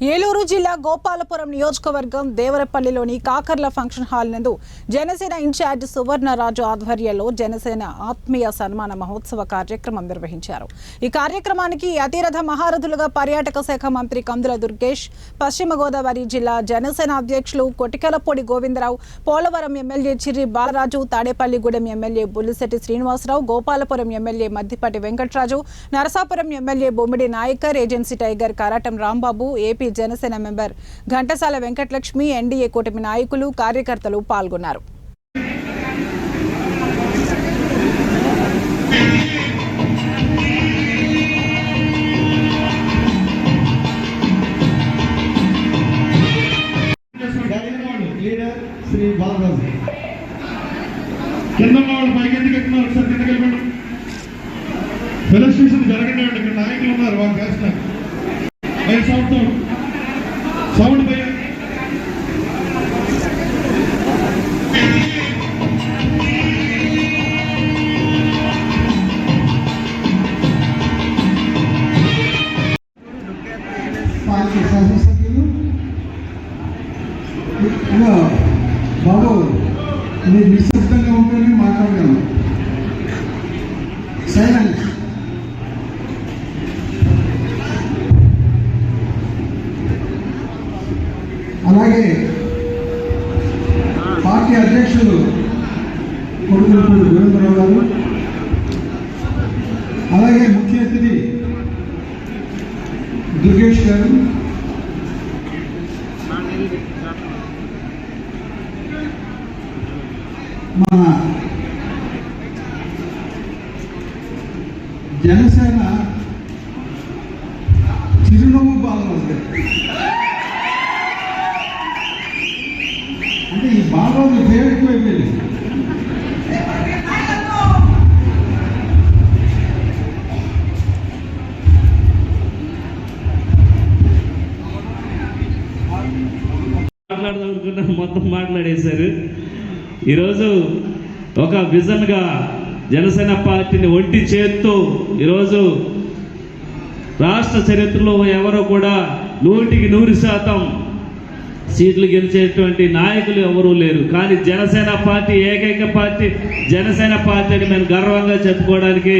ఏలూరు జిల్లా గోపాలపురం నియోజకవర్గం దేవరపల్లిలోని Kakarla function hall నందు జనసేన ఇన్ఛార్జ్ సువర్ణరాజు ఆధ్వర్యంలో జనసేన ఆత్మీయ సన్మాన మహోత్సవ కార్యక్రమం నిర్వహించారు. ఈ కార్యక్రమానికి అతిరథ మహారథులుగా పర్యాటక శాఖ మంత్రి కందుల దుర్గేష్, పశ్చిమ గోదావరి జిల్లా జనసేన అధ్యక్షులు Kotikalapudi Govindarao, Polavaram MLA Chirri Balaraju, Tadepalligudem MLA Bullisetti Srinivasarao, Gopalapuram MLA Maddipati Venkataraju, Narasapuram MLA Bommidi Nayakar, agency tiger Karatam Rambabu, AP Janasena member Ghantasala Venkatalakshmi, NDA కూటమి నాయకులు, కార్యకర్తలు పాల్గొన్నారు. ఫెలోషిప్స్ జరగండి. ఇక్కడ నాయకులు ఉన్నారు, వాళ్ళు చేస్తున్నారు. సౌండ్ పై శాసనసభ్యులు బాబు మీరు నిశ్శబ్దంగా ఉంటేనే మాట్లాడగలను. సైలెన్స్. అలాగే పార్టీ అధ్యక్షులు కొడుకులపూడి గోవిందరావు గారు, అలాగే ముఖ్య అతిథి దుర్గేష్ గారు, మన జనసేన చిరునవ్వు బాలరాజు గారు. అంటే ఈ బాలరాజు పేరు ఎక్కువైపోయింది. మాట్లాడదామనుకున్న మొత్తం మాట్లాడేశారు. ఈరోజు ఒక విజన్గా జనసేన పార్టీని ఒంటి చేత్తో ఈరోజు రాష్ట్ర చరిత్రలో ఎవరో కూడా 100% సీట్లు గెలిచేటువంటి నాయకులు ఎవరూ లేరు. కానీ జనసేన పార్టీ ఏకైక పార్టీ జనసేన పార్టీ అని మేము గర్వంగా చెప్పుకోవడానికి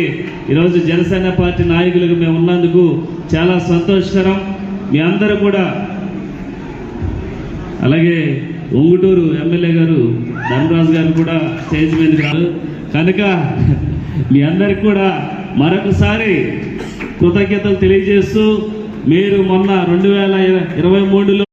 ఈరోజు జనసేన పార్టీ నాయకులుగా మేము ఉన్నందుకు చాలా సంతోషకరం. మీ అందరూ కూడా, అలాగే ఉంగుటూరు ఎమ్మెల్యే గారు ధనరాజు గారు కూడా స్టేజ్ మీదకి రాదు కనుక మీ అందరికి కూడా మరొకసారి కృతజ్ఞతలు తెలియజేస్తూ, మీరు మొన్న 2023లో